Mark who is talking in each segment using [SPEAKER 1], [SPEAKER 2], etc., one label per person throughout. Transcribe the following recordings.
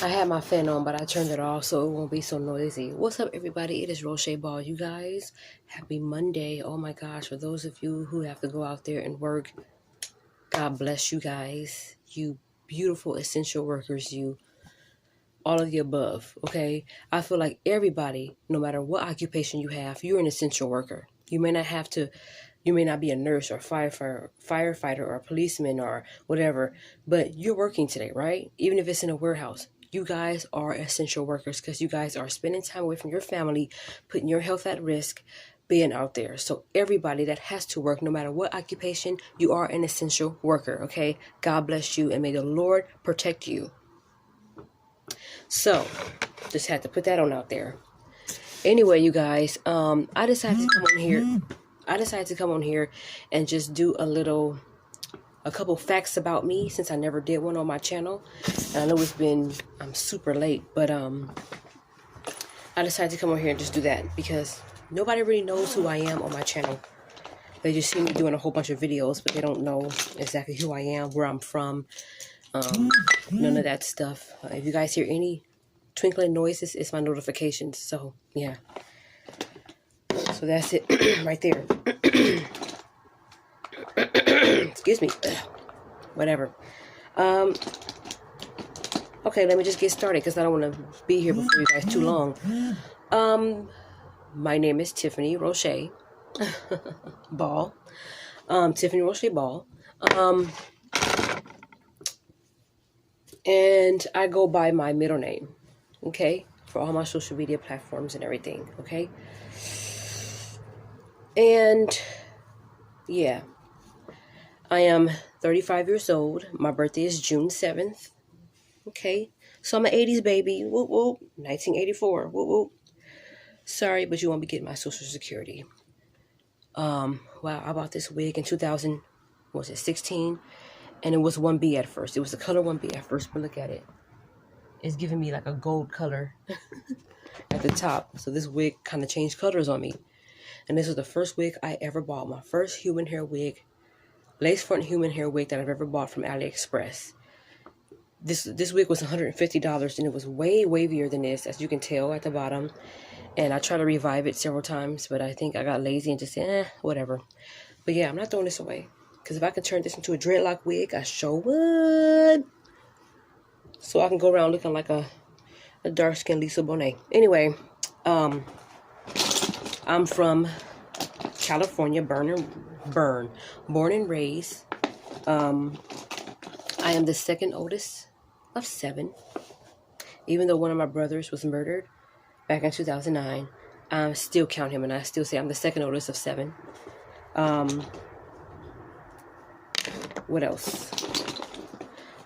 [SPEAKER 1] I had my fan on, but I turned it off so it won't be so noisy. What's up, everybody? It is Roche Ball. You guys, happy Monday. Oh my gosh, for those of you who have to go out there and work, God bless you guys. You beautiful essential workers, you all of the above, okay? I feel like everybody, no matter what occupation you have, you're an essential worker. You may not be a nurse or firefighter or a policeman or whatever, but you're working today, right? Even if it's in a warehouse, you guys are essential workers because you guys are spending time away from your family, putting your health at risk, being out there. So everybody that has to work, no matter what occupation, you are an essential worker, okay? God bless you and may the Lord protect you. So, just had to put that on out there. Anyway, you guys, I decided to come on here and just do a couple facts about me since I never did one on my channel. And I know I'm super late, but I decided to come on here and just do that because nobody really knows who I am on my channel. They just see me doing a whole bunch of videos, but they don't know exactly who I am, where I'm from, none of that stuff. If you guys hear any twinkling noises, it's my notifications. So yeah, so that's it right there. Excuse me. Whatever. Okay, let me just get started because I don't want to be here before you guys too long. My name is Tiffany Roche Ball. Tiffany Roche Ball. And I go by my middle name, okay, for all my social media platforms and everything, okay? And yeah, I am 35 years old. My birthday is June 7th, okay? So I'm an 80s baby, whoop whoop, 1984, whoop whoop. Sorry, but you won't be getting my social security. Wow, I bought this wig in 2016, and it was 1B at first. It was the color 1B at first, but look at it. It's giving me like a gold color at the top. So this wig kind of changed colors on me. And this was the first wig I ever bought. My first human hair wig, lace front human hair wig that I've ever bought from AliExpress. This wig was $150 and it was way wavier than this, as you can tell at the bottom. And I tried to revive it several times, but I think I got lazy and just said, whatever. But yeah, I'm not throwing this away. Because if I can turn this into a dreadlock wig, I sure would. So I can go around looking like a dark-skinned Lisa Bonet. Anyway, I'm from California, born and raised. I am the second oldest of 7. Even though one of my brothers was murdered back in 2009, I still count him, and I still say I'm the second oldest of 7. What else?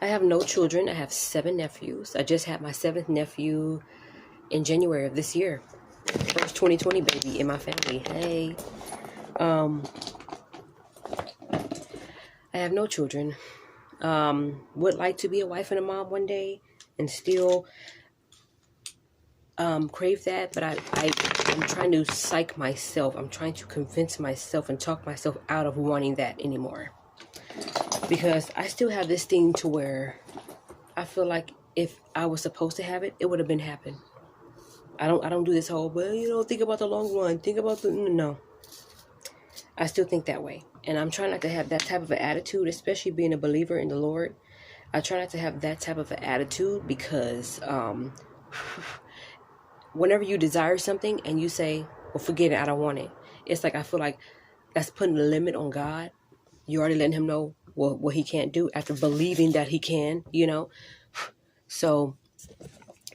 [SPEAKER 1] I have no children. I have 7 nephews. I just had my 7th nephew in January of this year. First 2020 baby in my family. Hey. I have no children. Would like to be a wife and a mom one day and still crave that, but I'm trying to psych myself. I'm trying to convince myself and talk myself out of wanting that anymore. Because I still have this thing to where I feel like if I was supposed to have it, it would have been happened. I don't do this whole, well, think about the long run. Think about no. I still think that way. And I'm trying not to have that type of an attitude, especially being a believer in the Lord. I try not to have that type of an attitude because whenever you desire something and you say, well, forget it, I don't want it. It's like I feel like that's putting a limit on God. You already letting him know what he can't do after believing that he can, So,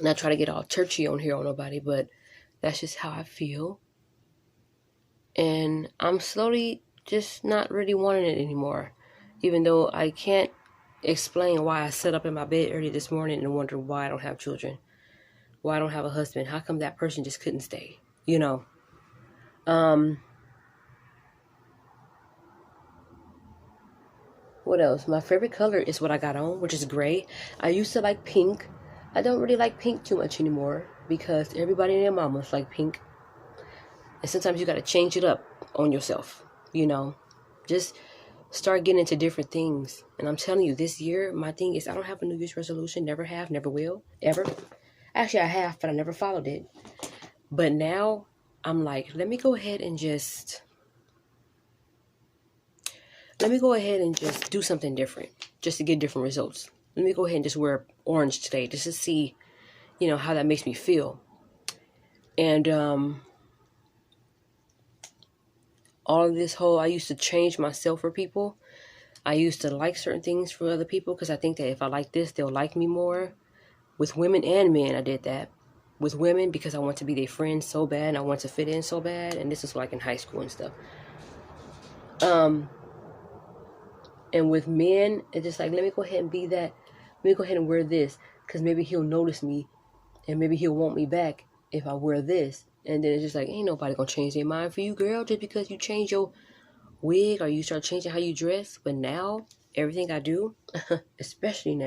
[SPEAKER 1] not try to get all churchy on here on nobody, but that's just how I feel. And I'm slowly just not really wanting it anymore. Even though I can't explain why I sat up in my bed early this morning and wonder why I don't have children. Why I don't have a husband. How come that person just couldn't stay? What else? My favorite color is what I got on, which is gray. I used to like pink. I don't really like pink too much anymore because everybody and their mamas like pink. And sometimes you got to change it up on yourself, Just start getting into different things. And I'm telling you, this year, my thing is I don't have a New Year's resolution. Never have, never will, ever. Actually, I have, but I never followed it. But now I'm like, let me go ahead and just do something different just to get different results. Let me go ahead and just wear orange today just to see, how that makes me feel. And all of this whole, I used to change myself for people. I used to like certain things for other people because I think that if I like this, they'll like me more. With women and men, I did that. With women because I want to be their friend so bad and I want to fit in so bad. And this is like in high school and stuff. And with men, it's just like, let me go ahead and be that. Let me go ahead and wear this because maybe he'll notice me and maybe he'll want me back if I wear this. And then it's just like, ain't nobody gonna change their mind for you, girl, just because you change your wig or you start changing how you dress. But now, everything I do, especially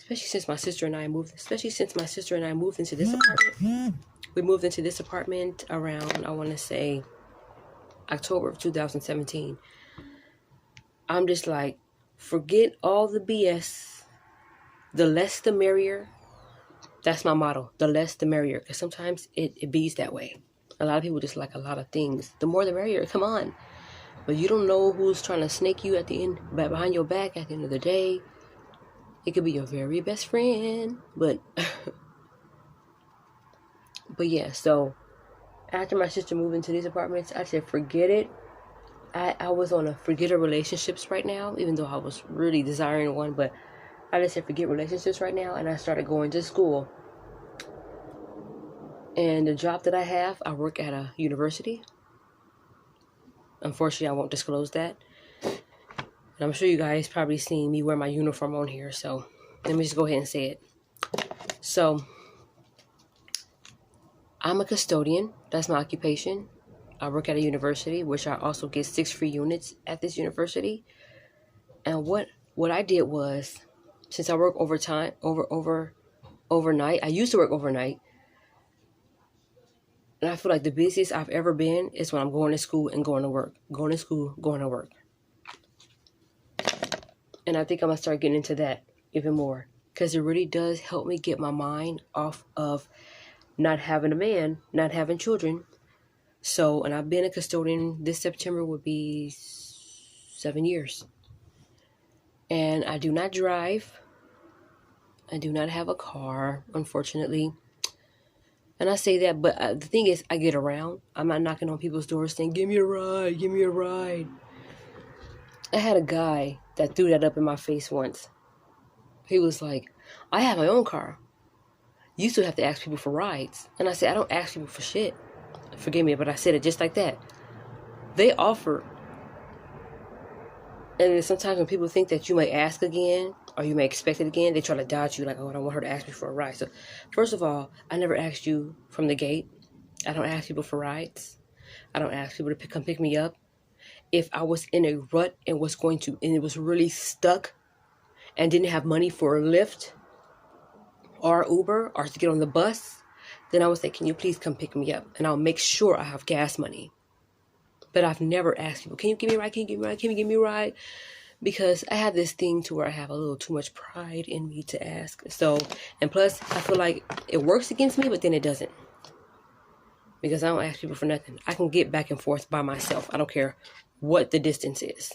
[SPEAKER 1] since my sister and I moved into this apartment. We moved into this apartment around, I want to say, October of 2017. I'm just like, forget all the BS. The less the merrier. That's my motto. The less the merrier. Because sometimes it bees that way. A lot of people just like a lot of things. The more the merrier. Come on. But you don't know who's trying to snake you at the end, behind your back at the end of the day. It could be your very best friend. But yeah, so after my sister moved into these apartments, I said, forget it. I was on a forget a relationships right now, even though I was really desiring one, but I just said forget relationships right now, and I started going to school. And the job that I have, I work at a university. Unfortunately, I won't disclose that. And I'm sure you guys probably seen me wear my uniform on here, so let me just go ahead and say it. So, I'm a custodian. That's my occupation. I work at a university, which I also get 6 free units at this university. And what I did was, since I work overnight, I used to work overnight. And I feel like the busiest I've ever been is when I'm going to school and going to work. Going to school, going to work. And I think I'm going to start getting into that even more. Because it really does help me get my mind off of not having a man, not having children. So, and I've been a custodian. This September would be 7 years. And I do not drive. I do not have a car, unfortunately. And I say that, but the thing is, I get around. I'm not knocking on people's doors saying, give me a ride, give me a ride. I had a guy that threw that up in my face once. He was like, I have my own car. You still have to ask people for rides. And I said, I don't ask people for shit. Forgive me, but I said it just like that. They offer. And sometimes when people think that you may ask again, or you may expect it again, they try to dodge you like, oh, I don't want her to ask me for a ride. So, first of all, I never asked you from the gate. I don't ask people for rides. I don't ask people to come pick me up. If I was in a rut and it was really stuck and didn't have money for a Lyft or Uber or to get on the bus, then I would say, can you please come pick me up? And I'll make sure I have gas money. But I've never asked people, can you give me a ride? Can you give me a ride? Can you give me a ride? Because I have this thing to where I have a little too much pride in me to ask. So, and plus, I feel like it works against me, but then it doesn't. Because I don't ask people for nothing. I can get back and forth by myself. I don't care what the distance is.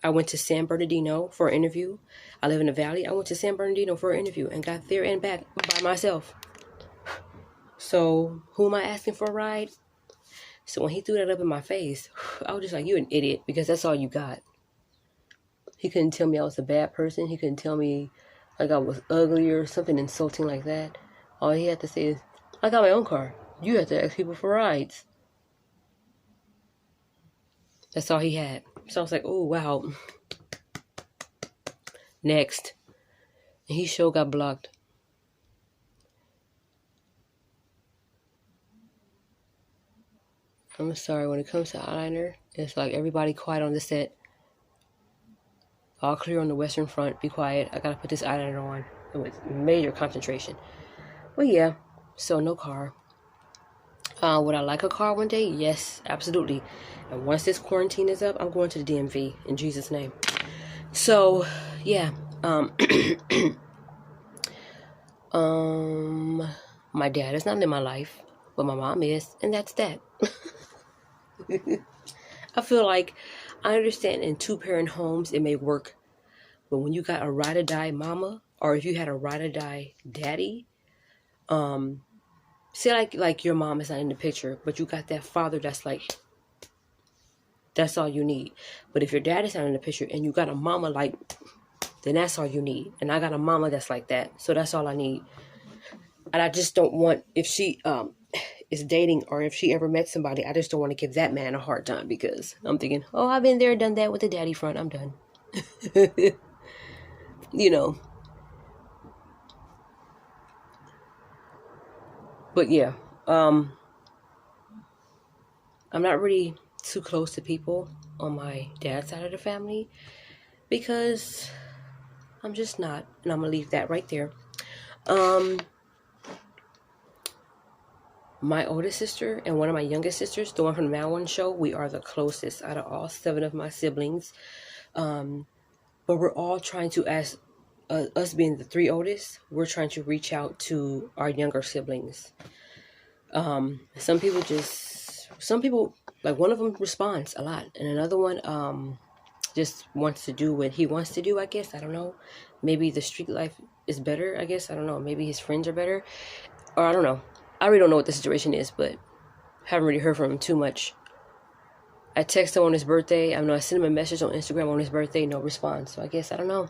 [SPEAKER 1] I went to San Bernardino for an interview. I live in the Valley. I went to San Bernardino for an interview and got there and back by myself. So, who am I asking for a ride? So when he threw that up in my face, I was just like, you're an idiot, because that's all you got. He couldn't tell me I was a bad person. He couldn't tell me like I was ugly or something insulting like that. All he had to say is, I got my own car. You have to ask people for rides. That's all he had. So I was like, oh, wow. Next. And he sure got blocked. I'm sorry, when it comes to eyeliner, it's like everybody quiet on the set. All clear on the Western Front. Be quiet. I gotta put this eyeliner on. It was major concentration. But yeah, so no car. Would I like a car one day? Yes, absolutely. And once this quarantine is up, I'm going to the DMV in Jesus' name. So, yeah. My dad is not in my life, but my mom is, and that's that. I feel like I understand in two-parent homes it may work, but when you got a ride or die mama, or if you had a ride or die daddy, say like your mom is not in the picture, but you got that father that's like, that's all you need. But if your dad is not in the picture and you got a mama like, then that's all you need. And I got a mama that's like that, so that's all I need. And I just don't want, if she is dating or if she ever met somebody, I just don't want to give that man a hard time because I'm thinking, oh, I've been there, done that with the daddy front. I'm done. You know. But yeah, I'm not really too close to people on my dad's side of the family because I'm just not, and I'm gonna leave that right there. My oldest sister and one of my youngest sisters, the one from the Now One show, we are the closest out of all 7 of my siblings. But we're all trying to, as us being the 3 oldest, we're trying to reach out to our younger siblings. Some people, like one of them responds a lot, and another one just wants to do what he wants to do, I guess. I don't know. Maybe the street life is better, I guess. I don't know. Maybe his friends are better. Or I don't know. I really don't know what the situation is, but haven't really heard from him too much. I texted him on his birthday. I sent him a message on Instagram on his birthday, no response. So I guess I don't know.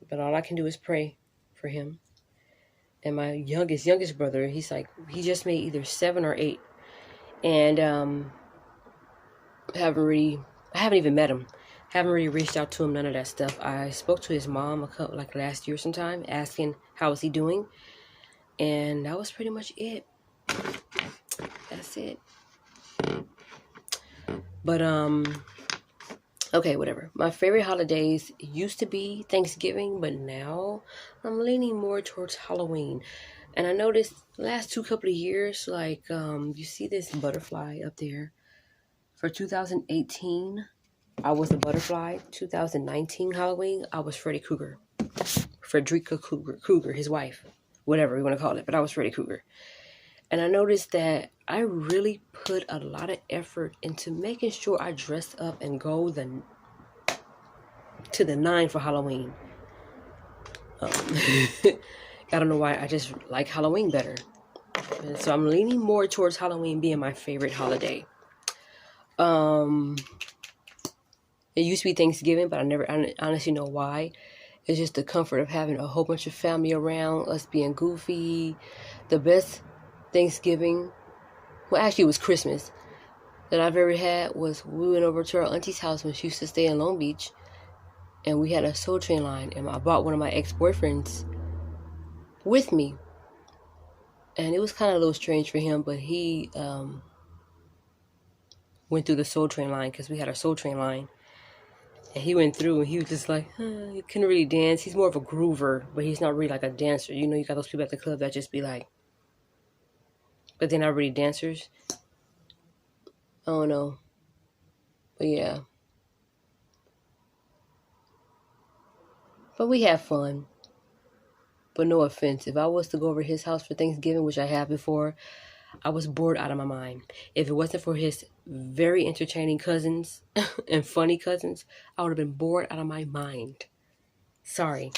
[SPEAKER 1] But all I can do is pray for him. And my youngest brother, he's like, he just made either 7 or 8. And I haven't even met him. Haven't really reached out to him, none of that stuff. I spoke to his mom like last year sometime, asking how is he doing. And that was pretty much it. That's it. But okay, whatever. My favorite holidays used to be Thanksgiving, but now I'm leaning more towards Halloween. And I noticed the last couple of years, like you see this butterfly up there. For 2018, I was a butterfly. 2019 Halloween, I was Freddy Krueger. Frederica Krueger, his wife. Whatever you want to call it. But I was Freddy Krueger. And I noticed that I really put a lot of effort into making sure I dress up and go to the 9 for Halloween. I don't know why. I just like Halloween better. And so I'm leaning more towards Halloween being my favorite holiday. It used to be Thanksgiving, but I honestly know why. It's just the comfort of having a whole bunch of family around, us being goofy. The best Thanksgiving, well, actually it was Christmas, that I've ever had was we went over to our auntie's house when she used to stay in Long Beach, and we had a Soul Train line, and I brought one of my ex-boyfriends with me. And it was kind of a little strange for him, but he went through the Soul Train line because we had a Soul Train line. And he went through and he was just like, he couldn't really dance. He's more of a groover, but he's not really like a dancer. You know, you got those people at the club that just be like, but they're not really dancers. I don't know. But yeah. But we have fun. But no offense. If I was to go over his house for Thanksgiving, which I have before, I was bored out of my mind. If it wasn't for his very entertaining cousins and funny cousins, I would have been bored out of my mind. Sorry.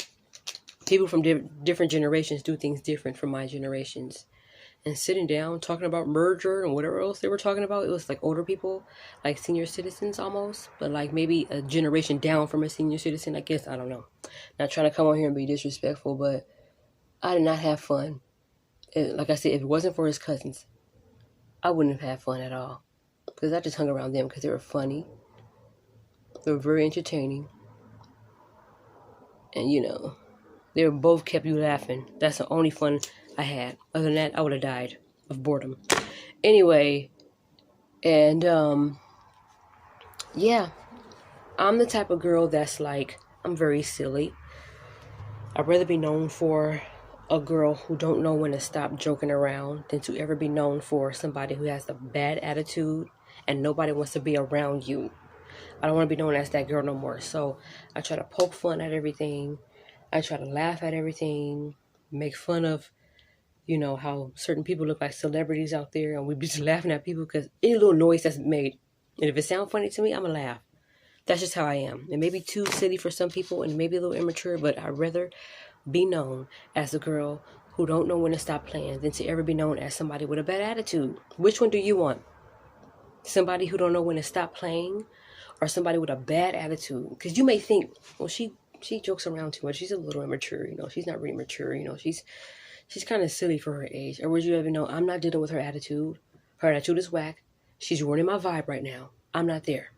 [SPEAKER 1] People from different generations do things different from my generations. And sitting down, talking about merger and whatever else they were talking about, it was like older people, like senior citizens almost, but like maybe a generation down from a senior citizen, I guess. I don't know. Not trying to come on here and be disrespectful, but I did not have fun. Like I said, if it wasn't for his cousins, I wouldn't have had fun at all. Because I just hung around them because they were funny. They were very entertaining. And, you know, they were both kept you laughing. That's the only fun I had. Other than that, I would have died of boredom. Anyway, and, yeah. I'm the type of girl that's like, I'm very silly. I'd rather be known for a girl who don't know when to stop joking around than to ever be known for somebody who has a bad attitude and nobody wants to be around you. I don't want to be known as that girl no more. So I try to poke fun at everything. I try to laugh at everything, make fun of, how certain people look like celebrities out there, and we be just laughing at people because any little noise that's made. And if it sounds funny to me, I'm going to laugh. That's just how I am. It may be too silly for some people and maybe a little immature, but I'd rather be known as a girl who don't know when to stop playing than to ever be known as somebody with a bad attitude. Which one do you want? Somebody who don't know when to stop playing, or somebody with a bad attitude? Because you may think, well, she jokes around too much. She's a little immature, she's not really mature, she's kind of silly for her age. Or would you ever know, I'm not dealing with her attitude. Her attitude is whack. She's ruining my vibe right now. I'm not there.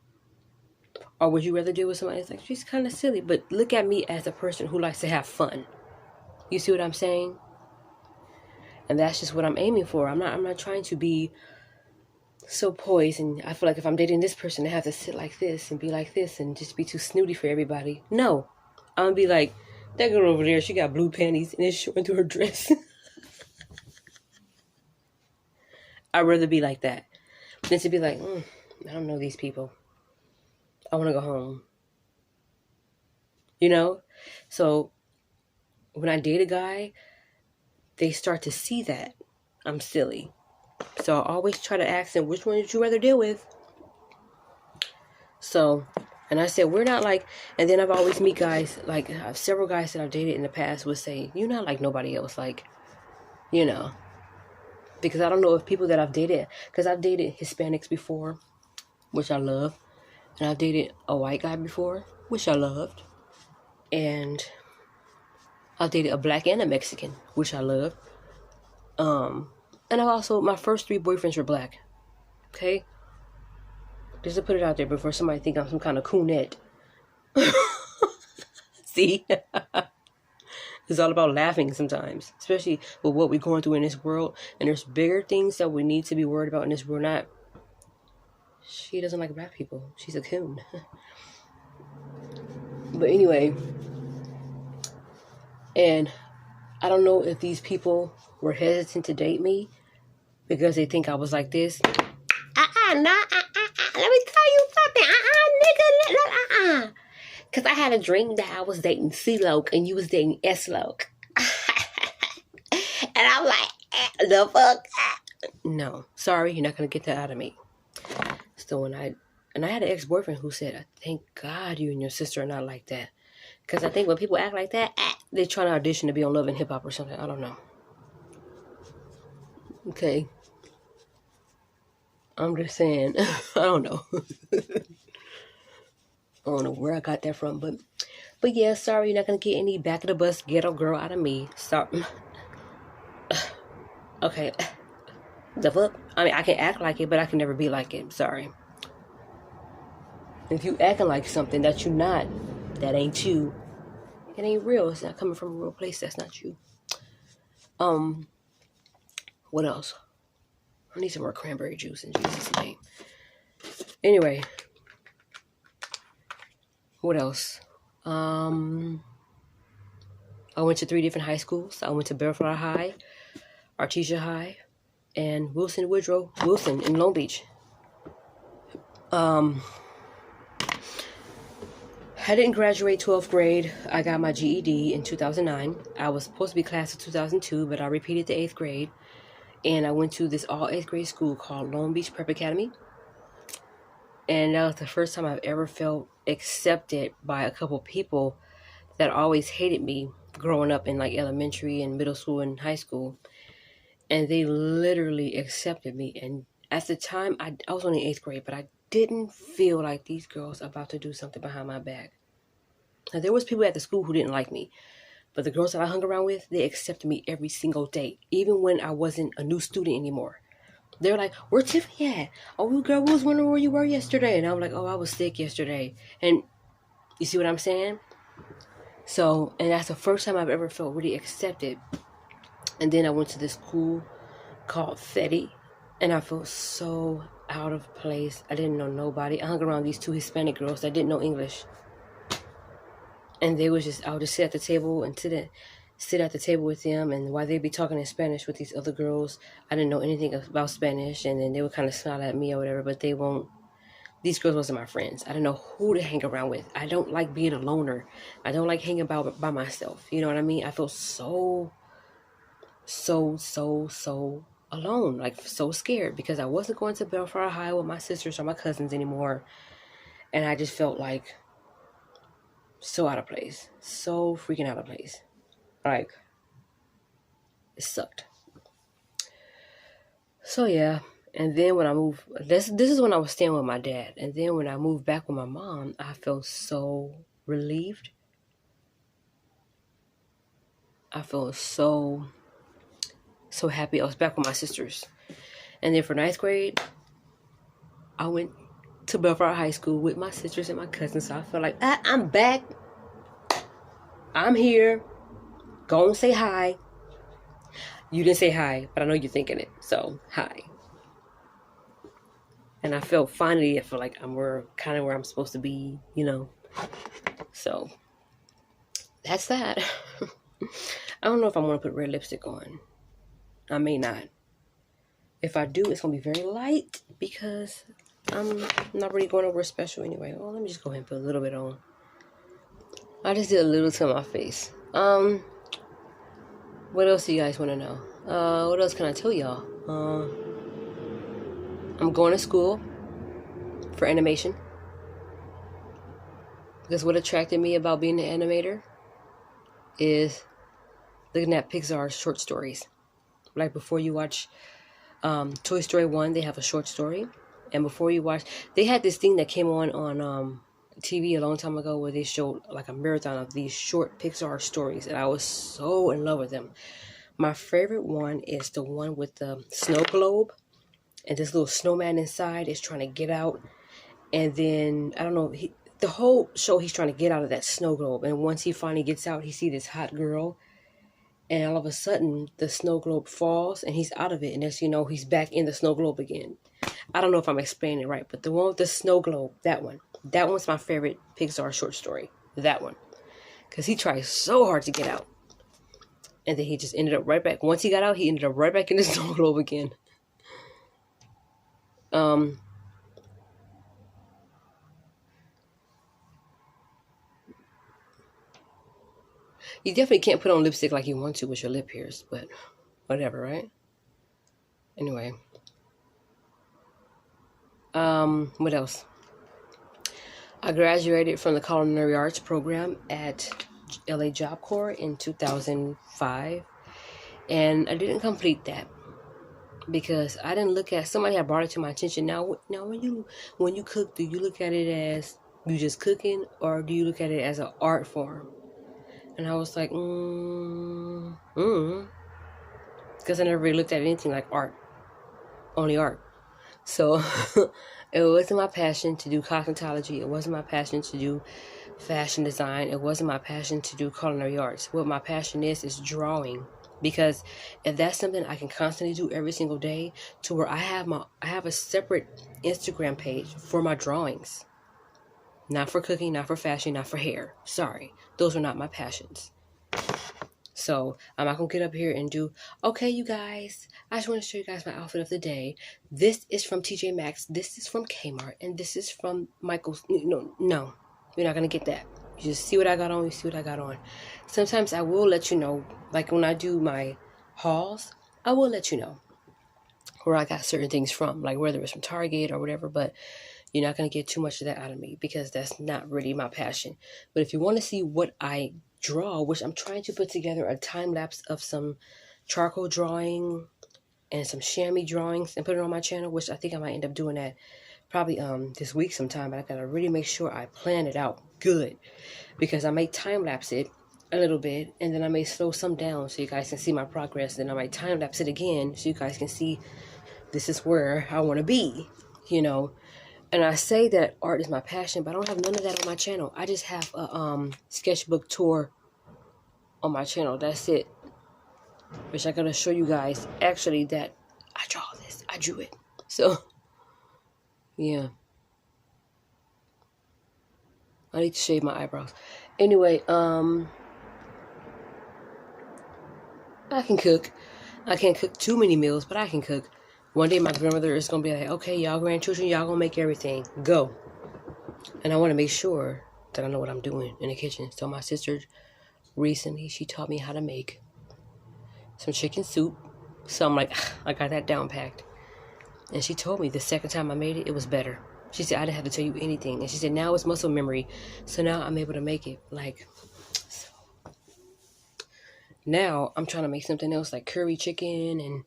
[SPEAKER 1] Or would you rather deal with somebody that's like, she's kind of silly, but look at me as a person who likes to have fun? You see what I'm saying? And that's just what I'm aiming for. I'm not trying to be so poised, and I feel like if I'm dating this person, I have to sit like this and be like this and just be too snooty for everybody. No. I'm going to be like, that girl over there, she got blue panties and it's showing through her dress. I'd rather be like that than to be like, I don't know these people. I want to go home. So when I date a guy, they start to see that I'm silly. So I always try to ask them, which one would you rather deal with? So, and I said, we're not like, and then I've always meet guys, like several guys that I've dated in the past would say, you're not like nobody else, like, because I don't know if people that I've dated, because I've dated Hispanics before, which I love. And I've dated a white guy before, which I loved. And I've dated a black and a Mexican, which I loved. And I've also, my first 3 boyfriends were black. Okay? Just to put it out there before somebody think I'm some kind of coonette. See? It's all about laughing sometimes. Especially with what we're going through in this world. And there's bigger things that we need to be worried about in this world. She doesn't like black people. She's a coon. But anyway. And I don't know if these people were hesitant to date me because they think I was like this. Let me tell you something. Nigga. Because I had a dream that I was dating C-Loke and you was dating S-Loke. And I'm like, the fuck? No. Sorry, you're not going to get that out of me. So when I had an ex-boyfriend who said, thank God you and your sister are not like that. Because I think when people act like that, they're trying to audition to be on Love and Hip Hop or something. I don't know. Okay. I'm just saying. I don't know. I don't know where I got that from. But yeah, sorry, you're not going to get any back of the bus ghetto girl out of me. Sorry. Okay. The fuck? I mean, I can act like it, but I can never be like it. Sorry. If you acting like something that you not, that ain't you. It ain't real. It's not coming from a real place. That's not you. What else? I need some more cranberry juice in Jesus' name. Anyway. What else? I went to 3 different high schools. I went to Bellflower High, Artesia High, and Wilson Woodrow Wilson in Long Beach. I didn't graduate 12th grade. I got my GED in 2009. I was supposed to be class of 2002, but I repeated the 8th grade. And I went to this all 8th grade school called Long Beach Prep Academy. And that was the first time I've ever felt accepted by a couple people that always hated me growing up in like elementary and middle school and high school. And they literally accepted me. And at the time, I was only in 8th grade, but I didn't feel like these girls are about to do something behind my back. Now, there was people at the school who didn't like me. But the girls that I hung around with, they accepted me every single day. Even when I wasn't a new student anymore. They were like, where Tiffany at? Oh, girl, we was wondering where you were yesterday. And I was like, oh, I was sick yesterday. And you see what I'm saying? So, and that's the first time I've ever felt really accepted. And then I went to this school called Fetty. And I felt so out of place. I didn't know nobody. I hung around these 2 Hispanic girls that didn't know English. And they was just, I would just sit at the table and sit at the table with them, and while they'd be talking in Spanish with these other girls, I didn't know anything about Spanish, and then they would kind of smile at me or whatever, but they won't. These girls wasn't my friends. I didn't know who to hang around with. I don't like being a loner. I don't like hanging about by myself. You know what I mean? I feel so alone, like so scared, because I wasn't going to Bellflower High with my sisters or my cousins anymore, and I just felt like so out of place, so freaking out of place. Like, it sucked. So yeah, and then when I moved, this is when I was staying with my dad, and then when I moved back with my mom, I felt so relieved. I felt so happy. I was back with my sisters, and then for ninth grade, I went to Bellflower High School with my sisters and my cousins. So I felt like I'm back. I'm here. Go and say hi. You didn't say hi, but I know you're thinking it. So hi. And I felt like we're kind of where I'm supposed to be, you know. So that's that. I don't know if I'm going to put red lipstick on. I may not. If I do, it's going to be very light because I'm not really going over special anyway. Well, let me just go ahead and put a little bit on. I just did a little to my face. What else do you guys want to know? What else can I tell y'all? I'm going to school for animation. Because what attracted me about being an animator is looking at Pixar's short stories. Like before you watch Toy Story 1, they have a short story. And before you watch, they had this thing that came on TV a long time ago where they showed like a marathon of these short Pixar stories. And I was so in love with them. My favorite one is the one with the snow globe. And this little snowman inside is trying to get out. And then, I don't know, the whole show he's trying to get out of that snow globe. And once he finally gets out, he sees this hot girl. And all of a sudden, the snow globe falls and he's out of it. And as you know, he's back in the snow globe again. I don't know if I'm explaining it right, but the one with the snow globe, that one's my favorite Pixar short story. That one. Because he tried so hard to get out. And then he just ended up right back. Once he got out, he ended up right back in the snow globe again. You definitely can't put on lipstick like you want to with your lip pierced, but whatever, right? Anyway. What else? I graduated from the Culinary Arts program at LA Job Corps in 2005, and I didn't complete that because I didn't look at, somebody had brought it to my attention. Now when you cook, do you look at it as you just cooking, or do you look at it as an art form? And I was like, because I never really looked at anything like art, only art. So it wasn't my passion to do cosmetology. It wasn't my passion to do fashion design. It wasn't my passion to do culinary arts. What my passion is drawing. Because if that's something I can constantly do every single day, to where I have a separate Instagram page for my drawings. Not for cooking, not for fashion, not for hair. Sorry. Those are not my passions. So I'm not going to get up here and do, okay, you guys, I just want to show you guys my outfit of the day. This is from TJ Maxx. This is from Kmart. And this is from Michael's. No, you're not going to get that. You just see what I got on. You see what I got on. Sometimes I will let you know, like when I do my hauls, I will let you know where I got certain things from, like whether it's from Target or whatever, but you're not going to get too much of that out of me because that's not really my passion. But if you want to see what I draw, which I'm trying to put together a time lapse of some charcoal drawing and some chamois drawings and put it on my channel, which I think I might end up doing that probably this week sometime, but I gotta really make sure I plan it out good because I may time lapse it a little bit and then I may slow some down so you guys can see my progress. Then I might time lapse it again so you guys can see this is where I want to be, you know. And I say that art is my passion, but I don't have none of that on my channel. I just have a sketchbook tour on my channel. That's it. Which I gotta show you guys actually that I draw this. I drew it. So, yeah. I need to shave my eyebrows. Anyway, I can cook. I can't cook too many meals, but I can cook. One day my grandmother is going to be like, okay, y'all grandchildren, y'all going to make everything. Go. And I want to make sure that I know what I'm doing in the kitchen. So my sister recently, she taught me how to make some chicken soup. So I'm like, I got that down packed. And she told me the second time I made it, it was better. She said, I didn't have to tell you anything. And she said, now it's muscle memory. So now I'm able to make it. Like, so. Now I'm trying to make something else like curry chicken and,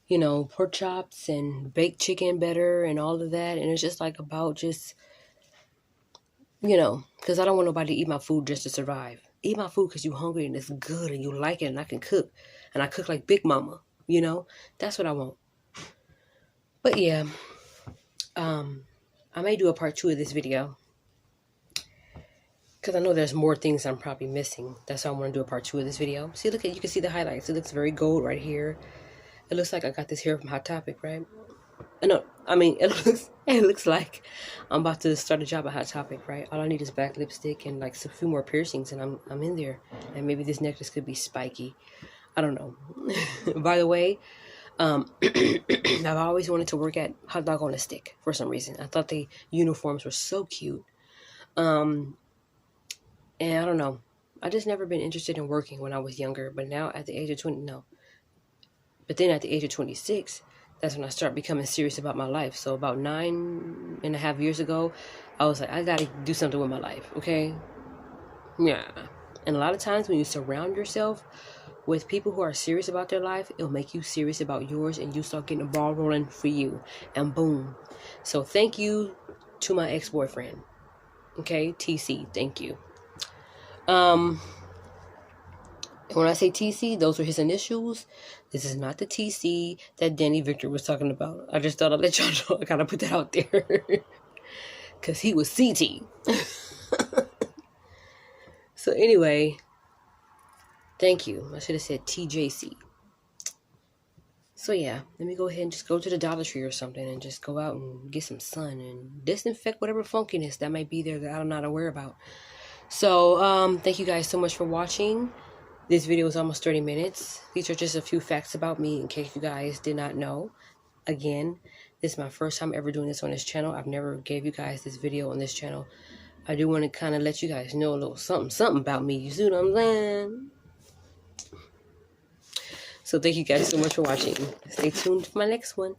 [SPEAKER 1] you know, pork chops and baked chicken better and all of that. And it's just like about just, you know, because I don't want nobody to eat my food just to survive. Eat my food because you're hungry and it's good and you like it and I can cook. And I cook like Big Mama, you know. That's what I want. But yeah, I may do a part 2 of this video. Because I know there's more things I'm probably missing. That's why I want to do a part 2 of this video. See, look at, you can see the highlights. It looks very gold right here. It looks like I got this hair from Hot Topic, right? No, I mean, it looks like I'm about to start a job at Hot Topic, right? All I need is black lipstick and like a few more piercings and I'm in there. And maybe this necklace could be spiky. I don't know. By the way, I've always wanted to work at Hot Dog on a Stick for some reason. I thought the uniforms were so cute. And I don't know. I just never been interested in working when I was younger. But now at the age of 20, no. But then at the age of 26, that's when I start becoming serious about my life. So about 9.5 years ago, I was like, I got to do something with my life, okay? Yeah. And a lot of times when you surround yourself with people who are serious about their life, it'll make you serious about yours and you start getting the ball rolling for you. And boom. So thank you to my ex-boyfriend. Okay? TC, thank you. And when I say TC, those were his initials. This is not the TC that Danny Victor was talking about. I just thought I'd let y'all know. I gotta put that out there. Because he was CT. So anyway, thank you. I should have said TJC. So yeah, let me go ahead and just go to the Dollar Tree or something and just go out and get some sun and disinfect whatever funkiness that might be there that I'm not aware about. So, thank you guys so much for watching. This video is almost 30 minutes. These are just a few facts about me in case you guys did not know. Again, this is my first time ever doing this on this channel. I've never gave you guys this video on this channel. I do want to kind of let you guys know a little something about me. You see what I'm saying? So thank you guys so much for watching. Stay tuned for my next one.